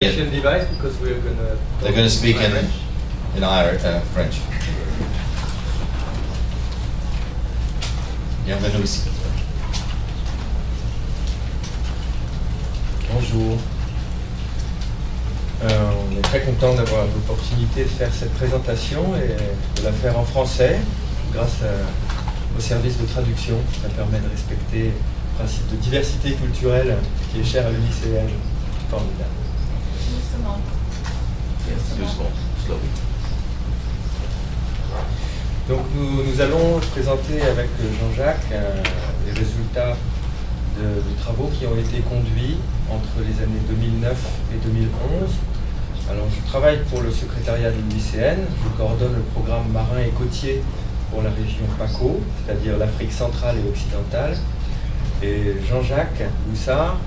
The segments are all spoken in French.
Device because we're gonna. They're going to speak in Irish, French. Bienvenue ici. Bonjour. On est très content d'avoir l'opportunité de faire cette présentation et de la faire en français grâce au service de traduction. Ça permet de respecter le principe de diversité culturelle qui est cher à l'UICN. Formidable. Doucement, slowly. Donc nous allons présenter avec Jean-Jacques les résultats de travaux qui ont été conduits entre les années 2009 et 2011. Alors je travaille pour le secrétariat de l'UICN, je coordonne le programme marin et côtier pour la région PACO, c'est-à-dire l'Afrique centrale et occidentale. Et Jean-Jacques Houssard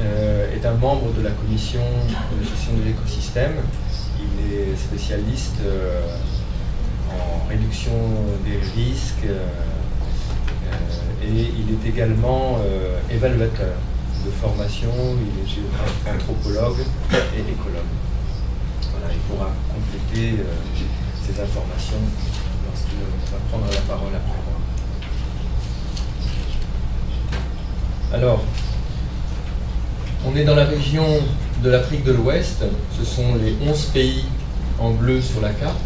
est un membre de la commission de gestion de l'écosystème. Il est spécialiste en réduction des risques et il est également évaluateur de formation. Il est géographe, anthropologue et écologue. Voilà, il pourra compléter ces informations lorsqu'il va prendre la parole après moi. Alors, on est dans la région de l'Afrique de l'Ouest. Ce sont les 11 pays en bleu sur la carte.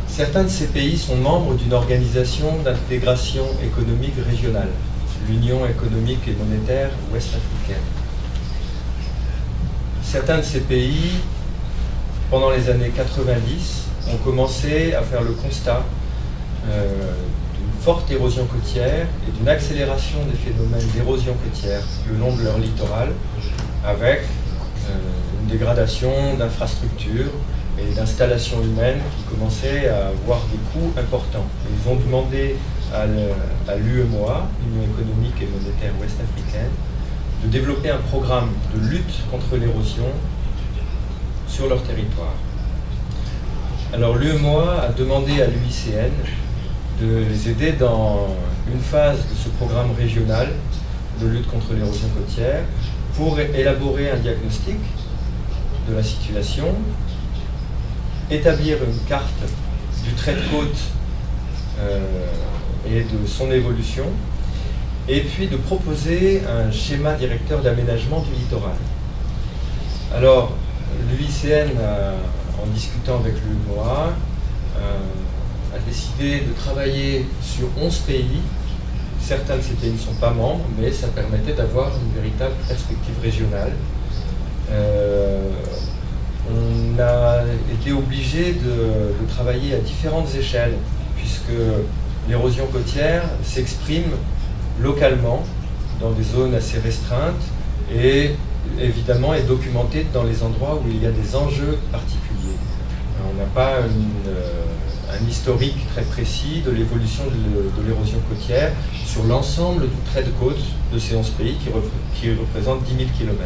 Certains de ces pays sont membres d'une organisation d'intégration économique régionale, l'Union économique et monétaire ouest-africaine. Certains de ces pays, pendant les années 90, ont commencé à faire le constat d'une forte érosion côtière et d'une accélération des phénomènes d'érosion côtière le long de leur littoral, avec une dégradation d'infrastructures et d'installations humaines qui commençaient à avoir des coûts importants. Ils ont demandé à l'UEMOA, Union économique et monétaire ouest-africaine, de développer un programme de lutte contre l'érosion sur leur territoire. Alors l'UEMOA a demandé à l'UICN de les aider dans une phase de ce programme régional de lutte contre l'érosion côtière pour élaborer un diagnostic de la situation, établir une carte du trait de côte et de son évolution, et puis de proposer un schéma directeur d'aménagement du littoral. Alors, l'UICN, en discutant avec l'UEMOA, a décidé de travailler sur 11 pays. Certains de ces pays ne sont pas membres, mais ça permettait d'avoir une véritable perspective régionale. On a été obligé de travailler à différentes échelles, puisque l'érosion côtière s'exprime localement dans des zones assez restreintes et évidemment est documentée dans les endroits où il y a des enjeux particuliers. On n'a pas un historique très précis de l'évolution de l'érosion côtière sur l'ensemble du trait de côte de ces 11 pays qui représentent 10 000 km.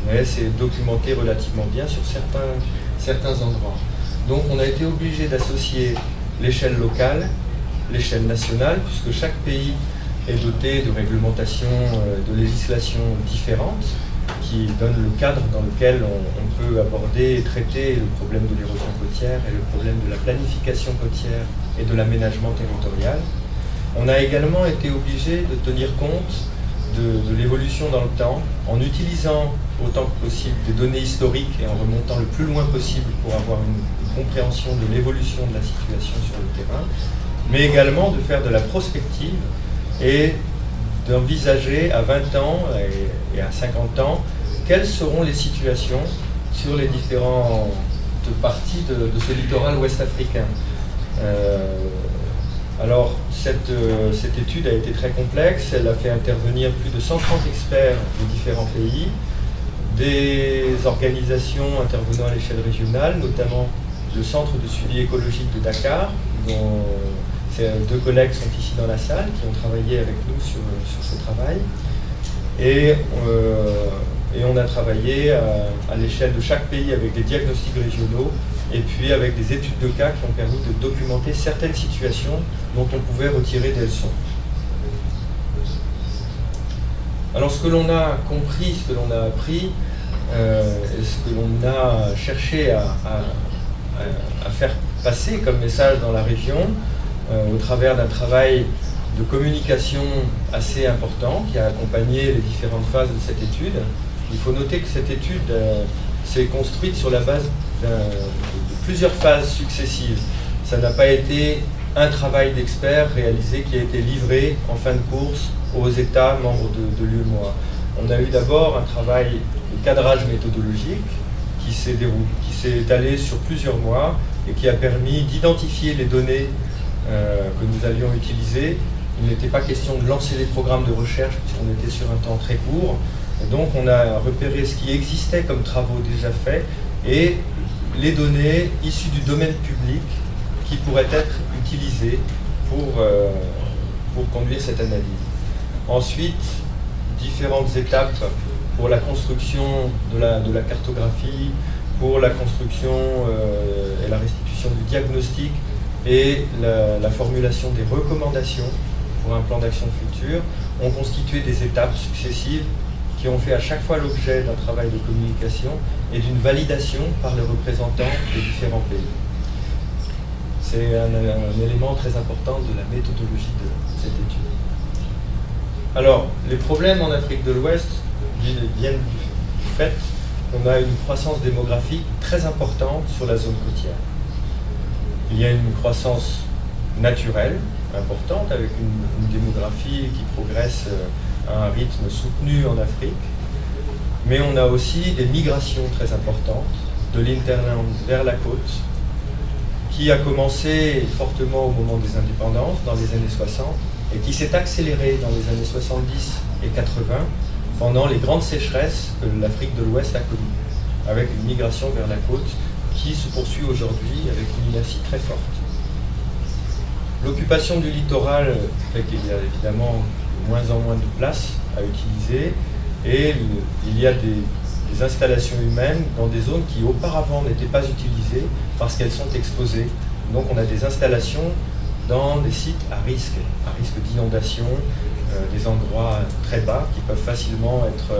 Mais c'est documenté relativement bien sur certains endroits. Donc on a été obligé d'associer l'échelle locale, l'échelle nationale, puisque chaque pays est doté de réglementations, de législations différentes, qui donnent le cadre dans lequel on peut aborder et traiter le problème de l'érosion côtière et le problème de la planification côtière et de l'aménagement territorial. On a également été obligé de tenir compte de l'évolution dans le temps en utilisant autant que possible des données historiques et en remontant le plus loin possible pour avoir une compréhension de l'évolution de la situation sur le terrain, mais également de faire de la prospective et d'envisager à 20 ans et à 50 ans quelles seront les situations sur les différentes parties de ce littoral ouest-africain. Alors cette étude a été très complexe, elle a fait intervenir plus de 130 experts de différents pays, des organisations intervenant à l'échelle régionale, notamment le Centre de suivi écologique de Dakar, dont deux collègues sont ici dans la salle, qui ont travaillé avec nous sur ce travail. Et on a travaillé à l'échelle de chaque pays avec des diagnostics régionaux et puis avec des études de cas qui ont permis de documenter certaines situations dont on pouvait retirer des leçons. Alors ce que l'on a compris, ce que l'on a appris, et ce que l'on a cherché à faire passer comme message dans la région, au travers d'un travail de communication assez important qui a accompagné les différentes phases de cette étude. Il faut noter que cette étude s'est construite sur la base de plusieurs phases successives. Ça n'a pas été un travail d'expert réalisé qui a été livré en fin de course aux États membres de l'UEMOA. On a eu d'abord un travail de cadrage méthodologique qui s'est étalé sur plusieurs mois et qui a permis d'identifier les données que nous allions utiliser. Il n'était pas question de lancer des programmes de recherche puisqu'on était sur un temps très court. Et donc on a repéré ce qui existait comme travaux déjà faits et les données issues du domaine public qui pourraient être utilisées pour conduire cette analyse. Ensuite, différentes étapes pour la construction de la cartographie, pour la construction et la restitution du diagnostic et la formulation des recommandations pour un plan d'action futur ont constitué des étapes successives qui ont fait à chaque fois l'objet d'un travail de communication et d'une validation par les représentants des différents pays. C'est un élément très important de la méthodologie de cette étude. Alors, les problèmes en Afrique de l'Ouest viennent du fait qu'on a une croissance démographique très importante sur la zone côtière. Il y a une croissance naturelle importante avec une démographie qui progresse à un rythme soutenu en Afrique, mais on a aussi des migrations très importantes de l'hinterland vers la côte qui a commencé fortement au moment des indépendances dans les années 60 et qui s'est accélérée dans les années 70 et 80 pendant les grandes sécheresses que l'Afrique de l'Ouest a connues, avec une migration vers la côte qui se poursuit aujourd'hui avec une inertie très forte. L'occupation du littoral fait qu'il y a évidemment de moins en moins de place à utiliser et il y a des installations humaines dans des zones qui auparavant n'étaient pas utilisées parce qu'elles sont exposées. Donc on a des installations dans des sites à risque d'inondation, des endroits très bas qui peuvent facilement être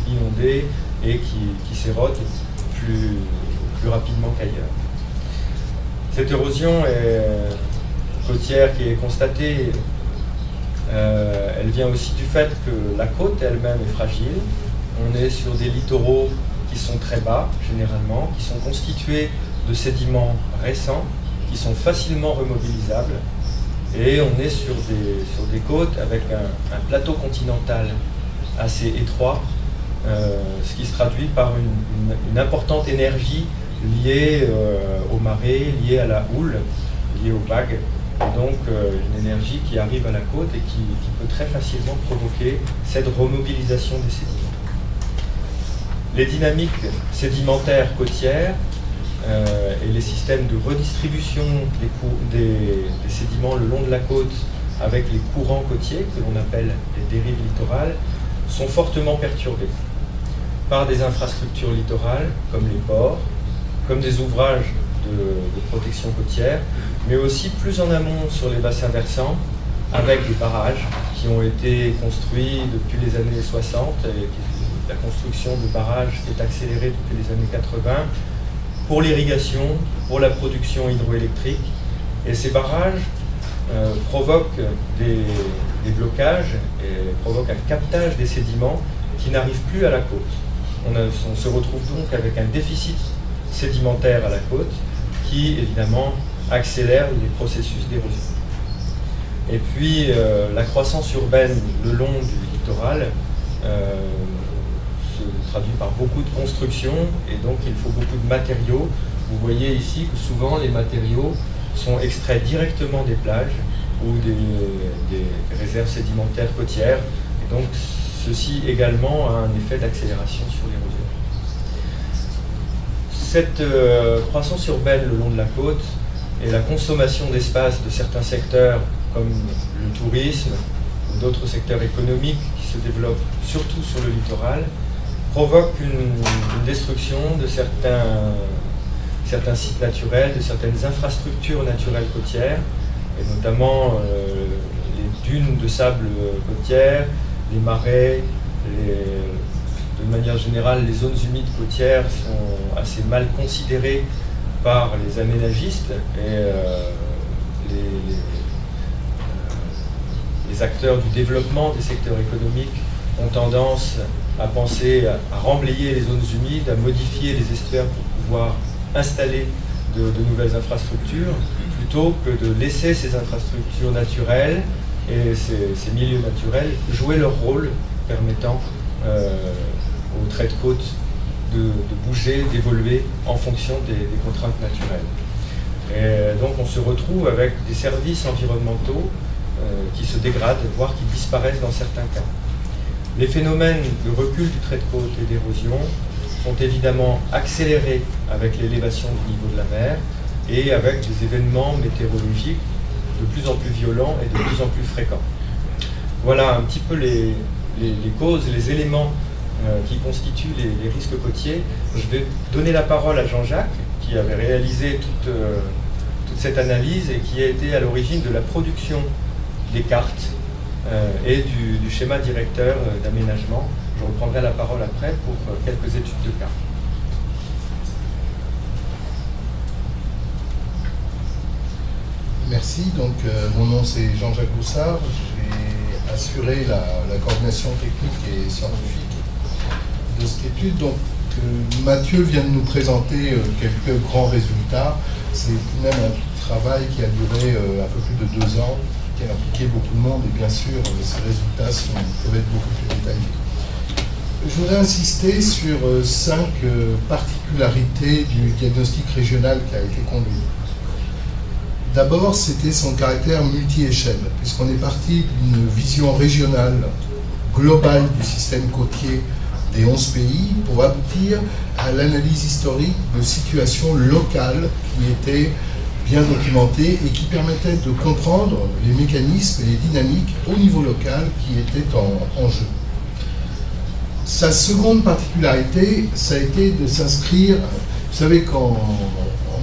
inondés et qui s'érodent plus rapidement qu'ailleurs. Cette érosion côtière qui est constatée, elle vient aussi du fait que la côte elle-même est fragile. On est sur des littoraux qui sont très bas, généralement, qui sont constitués de sédiments récents, qui sont facilement remobilisables. Et on est sur des côtes avec un plateau continental assez étroit, ce qui se traduit par une importante énergie liée aux marées, liée à la houle, liée aux vagues. Et donc une énergie qui arrive à la côte et qui peut très facilement provoquer cette remobilisation des sédiments. Les dynamiques sédimentaires côtières et les systèmes de redistribution des sédiments le long de la côte avec les courants côtiers, que l'on appelle les dérives littorales, sont fortement perturbés par des infrastructures littorales comme les ports, comme des ouvrages de protection côtière, mais aussi plus en amont sur les bassins versants avec des barrages qui ont été construits depuis les années 60 et la construction de barrages s'est accélérée depuis les années 80 pour l'irrigation, pour la production hydroélectrique. Et ces barrages provoquent des blocages et provoquent un captage des sédiments qui n'arrivent plus à la côte. On se retrouve donc avec un déficit sédimentaire à la côte qui, évidemment, accélère les processus d'érosion. Et puis, la croissance urbaine le long du littoral se traduit par beaucoup de constructions et donc il faut beaucoup de matériaux. Vous voyez ici que souvent les matériaux sont extraits directement des plages ou des réserves sédimentaires côtières et donc ceci également a un effet d'accélération sur l'érosion. Cette croissance urbaine le long de la côte et la consommation d'espace de certains secteurs comme le tourisme ou d'autres secteurs économiques qui se développent surtout sur le littoral provoque une destruction de certains sites naturels, de certaines infrastructures naturelles côtières, et notamment les dunes de sable côtières, les marais, de manière générale, les zones humides côtières sont assez mal considérées par les aménagistes et les acteurs du développement des secteurs économiques ont tendance à penser à remblayer les zones humides, à modifier les estuaires pour pouvoir installer de nouvelles infrastructures, plutôt que de laisser ces infrastructures naturelles et ces milieux naturels jouer leur rôle, permettant aux traits de côte de bouger, d'évoluer en fonction des contraintes naturelles. Et donc on se retrouve avec des services environnementaux qui se dégradent, voire qui disparaissent dans certains cas. Les phénomènes de recul du trait de côte et d'érosion sont évidemment accélérés avec l'élévation du niveau de la mer et avec des événements météorologiques de plus en plus violents et de plus en plus fréquents. Voilà un petit peu les causes, les éléments qui constituent les risques côtiers. Je vais donner la parole à Jean-Jacques, qui avait réalisé toute cette analyse et qui a été à l'origine de la production des cartes et du schéma directeur d'aménagement. Je reprendrai la parole après pour quelques études de cas. Merci. Donc, mon nom c'est Jean-Jacques Boussard. J'ai assuré la coordination technique et scientifique de cette étude. Donc, Mathieu vient de nous présenter quelques grands résultats. C'est tout de même un travail qui a duré un peu plus de 2 ans, qui a impliqué beaucoup de monde et bien sûr, ces résultats peuvent être beaucoup plus détaillés. Je voudrais insister sur 5 particularités du diagnostic régional qui a été conduit. D'abord, c'était son caractère multi-échelle, puisqu'on est parti d'une vision régionale, globale du système côtier des 11 pays, pour aboutir à l'analyse historique de situations locales qui étaient bien documentées et qui permettaient de comprendre les mécanismes et les dynamiques au niveau local qui étaient en jeu. Sa seconde particularité, ça a été de s'inscrire. Vous savez qu'en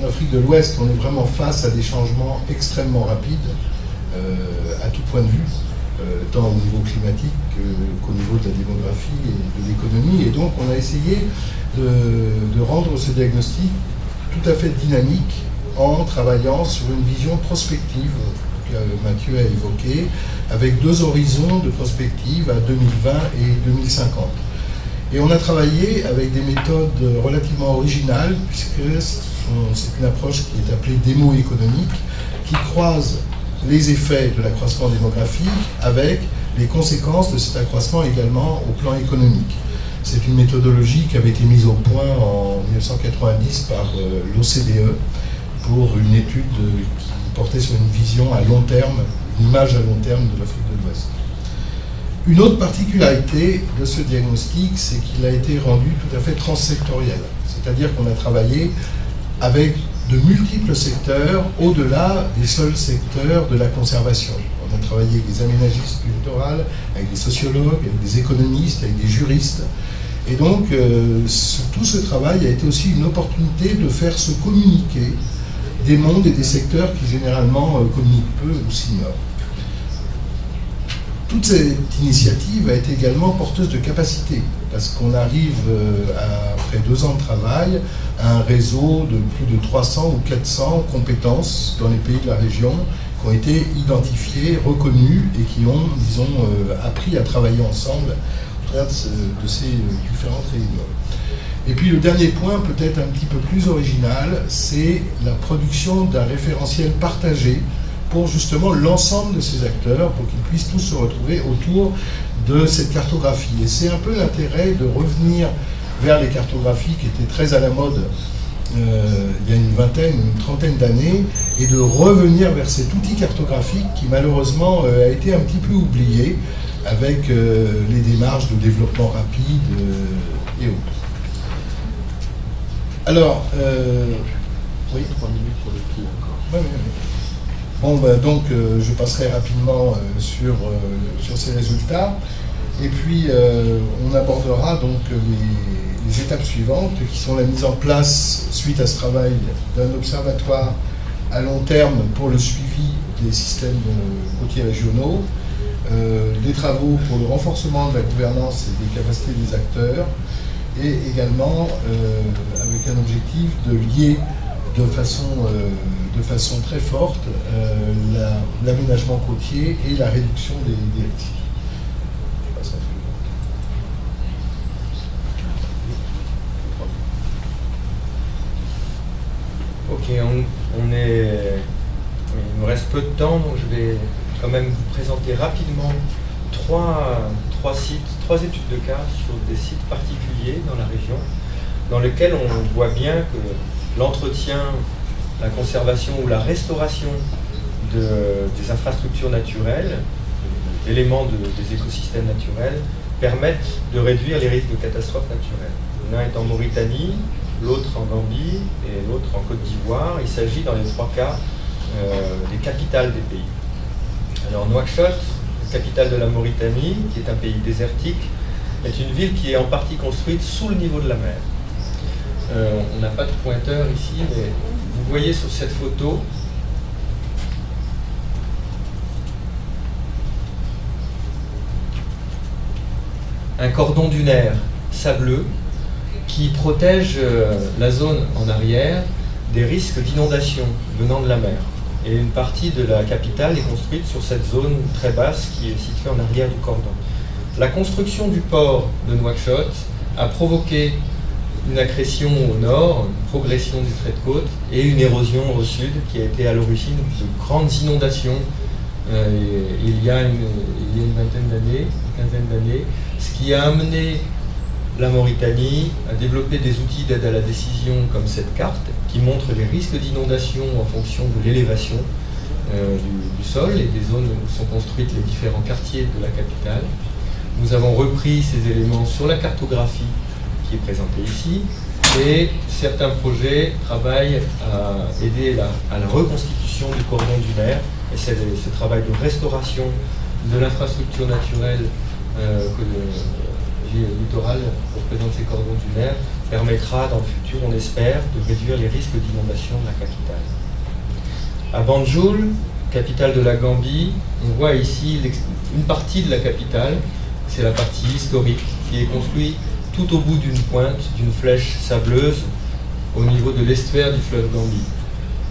Afrique de l'Ouest, on est vraiment face à des changements extrêmement rapides à tout point de vue, tant au niveau climatique qu'au niveau de la démographie et de l'économie. Et donc, on a essayé de rendre ce diagnostic tout à fait dynamique en travaillant sur une vision prospective que Mathieu a évoquée, avec 2 horizons de prospective à 2020 et 2050. Et on a travaillé avec des méthodes relativement originales, puisque c'est une approche qui est appelée démo-économique, qui croise les effets de l'accroissement démographique avec les conséquences de cet accroissement également au plan économique. C'est une méthodologie qui avait été mise au point en 1990 par l'OCDE pour une étude qui portait sur une vision à long terme, une image à long terme de l'Afrique de l'Ouest. Une autre particularité de ce diagnostic, c'est qu'il a été rendu tout à fait transsectoriel. C'est-à-dire qu'on a travaillé avec de multiples secteurs au-delà des seuls secteurs de la conservation. On a travaillé avec des aménagistes du littoral, avec des sociologues, avec des économistes, avec des juristes. Et donc, tout ce travail a été aussi une opportunité de faire se communiquer des mondes et des secteurs qui généralement communiquent peu ou s'ignorent. Toute cette initiative a été également porteuse de capacité, parce qu'on arrive, après 2 ans de travail, à un réseau de plus de 300 ou 400 compétences dans les pays de la région qui ont été identifiées, reconnues et qui ont, disons, appris à travailler ensemble au travers de ces différentes réunions. Et puis le dernier point, peut-être un petit peu plus original, c'est la production d'un référentiel partagé pour justement l'ensemble de ces acteurs, pour qu'ils puissent tous se retrouver autour de cette cartographie. Et c'est un peu l'intérêt de revenir vers les cartographies qui étaient très à la mode il y a une vingtaine, une trentaine d'années, et de revenir vers cet outil cartographique qui malheureusement a été un petit peu oublié avec les démarches de développement rapide et autres. Alors, oui, 3 minutes pour le tout encore. Oui. Bon, donc je passerai rapidement sur ces résultats. Et puis, on abordera donc les étapes suivantes, qui sont la mise en place, suite à ce travail, d'un observatoire à long terme pour le suivi des systèmes côtiers régionaux, des travaux pour le renforcement de la gouvernance et des capacités des acteurs, et également avec un objectif de lier de façon très forte l'aménagement côtier et la réduction des risques. Je passe à Ok, il me reste peu de temps, donc je vais quand même vous présenter rapidement trois sites, trois études de cas sur des sites particuliers dans la région, dans lesquels on voit bien que l'entretien, la conservation ou la restauration des infrastructures naturelles, d'éléments des écosystèmes naturels, permettent de réduire les risques de catastrophes naturelles. L'un est en Mauritanie, l'autre en Gambie et l'autre en Côte d'Ivoire. Il s'agit dans les trois cas des capitales des pays. Alors Nouakchott, capitale de la Mauritanie, qui est un pays désertique, est une ville qui est en partie construite sous le niveau de la mer. On n'a pas de pointeur ici, mais vous voyez sur cette photo un cordon dunaire sableux qui protège la zone en arrière des risques d'inondation venant de la mer. Et une partie de la capitale est construite sur cette zone très basse qui est située en arrière du cordon. La construction du port de Nouakchott a provoqué une accrétion au nord, une progression du trait de côte et une érosion au sud qui a été à l'origine de grandes inondations il y a une vingtaine d'années, une quinzaine d'années, ce qui a amené la Mauritanie a développé des outils d'aide à la décision comme cette carte qui montre les risques d'inondation en fonction de l'élévation du sol et des zones où sont construites les différents quartiers de la capitale. Nous avons repris ces éléments sur la cartographie qui est présentée ici et certains projets travaillent à aider à la reconstitution du cordon dunaire et ce travail de restauration de l'infrastructure naturelle littorale représente ces cordons dunaires permettra dans le futur, on espère, de réduire les risques d'inondation de la capitale. À Banjul, capitale de la Gambie, on voit ici une partie de la capitale, c'est la partie historique, qui est construite tout au bout d'une pointe, d'une flèche sableuse, au niveau de l'estuaire du fleuve Gambie.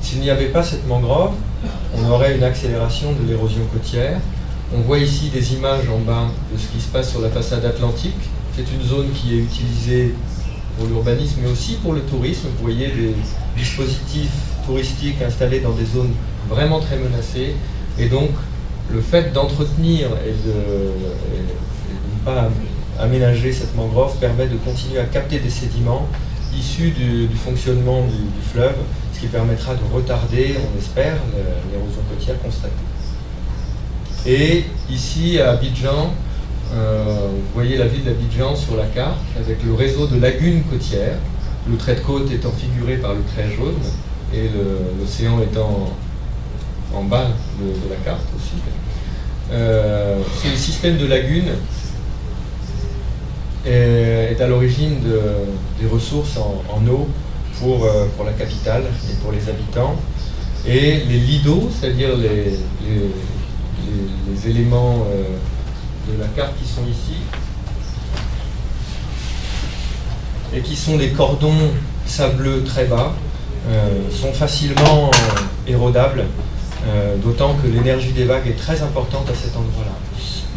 S'il n'y avait pas cette mangrove, on aurait une accélération de l'érosion côtière. On voit ici des images en bas de ce qui se passe sur la façade atlantique. C'est une zone qui est utilisée pour l'urbanisme, mais aussi pour le tourisme. Vous voyez des dispositifs touristiques installés dans des zones vraiment très menacées. Et donc, le fait d'entretenir et de ne pas aménager cette mangrove permet de continuer à capter des sédiments issus du fonctionnement du fleuve, ce qui permettra de retarder, on espère, l'érosion côtière constatée. Et ici, à Abidjan, vous voyez la ville d'Abidjan sur la carte, avec le réseau de lagunes côtières, le trait de côte étant figuré par le trait jaune, et l'océan étant en bas de la carte aussi. C'est le système de lagunes est à l'origine des ressources en eau pour la capitale et pour les habitants. Et les lits d'eau, c'est-à-dire les éléments de la carte qui sont ici, et qui sont des cordons sableux très bas, sont facilement érodables, d'autant que l'énergie des vagues est très importante à cet endroit-là.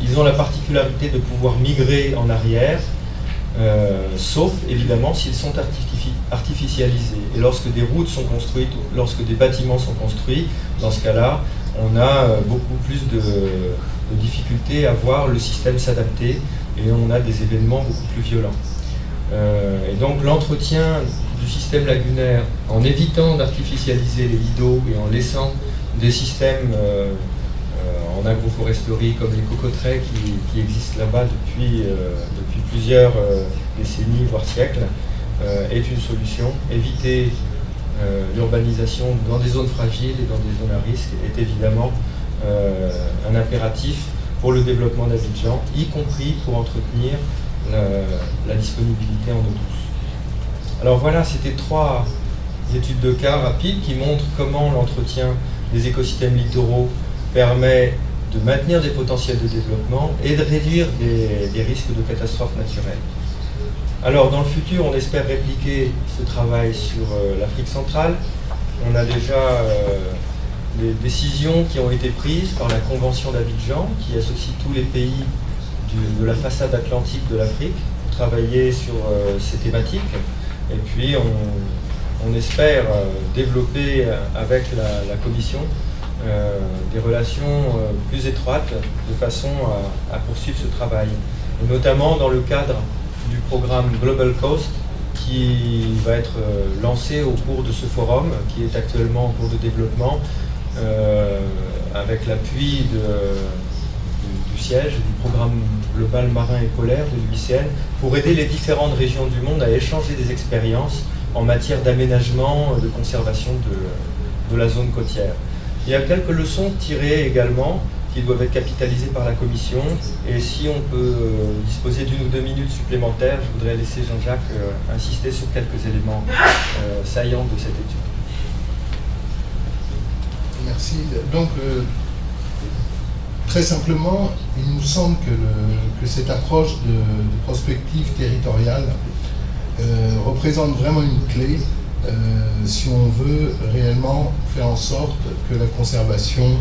Ils ont la particularité de pouvoir migrer en arrière, sauf évidemment s'ils sont artificialisés. Et lorsque des routes sont construites, lorsque des bâtiments sont construits, dans ce cas-là, on a beaucoup plus de difficultés à voir le système s'adapter et on a des événements beaucoup plus violents. Et donc l'entretien du système lagunaire, en évitant d'artificialiser les lits d'eau et en laissant des systèmes en agroforesterie comme les cocoteraies qui existent là-bas depuis plusieurs décennies, voire siècles, est une solution. Éviter l'urbanisation dans des zones fragiles et dans des zones à risque est évidemment un impératif pour le développement d'Abidjan, y compris pour entretenir la disponibilité en eau douce. Alors voilà, c'était 3 études de cas rapides qui montrent comment l'entretien des écosystèmes littoraux permet de maintenir des potentiels de développement et de réduire des risques de catastrophes naturelles. Alors dans le futur, on espère répliquer ce travail sur l'Afrique centrale. On a déjà les décisions qui ont été prises par la Convention d'Abidjan, qui associe tous les pays de la façade atlantique de l'Afrique pour travailler sur ces thématiques. Et puis on espère développer avec la Commission des relations plus étroites de façon à poursuivre ce travail. Et notamment dans le cadre du programme Global Coast qui va être lancé au cours de ce forum qui est actuellement en cours de développement avec l'appui du siège du programme global marin et polaire de l'UICN pour aider les différentes régions du monde à échanger des expériences en matière d'aménagement, de conservation de la zone côtière. Il y a quelques leçons tirées également qui doivent être capitalisées par la Commission, et si on peut disposer d'une ou deux minutes supplémentaires, je voudrais laisser Jean-Jacques insister sur quelques éléments saillants de cette étude. Merci. Donc, très simplement, il nous semble que cette approche de prospective territoriale représente vraiment une clé si on veut réellement faire en sorte que la conservation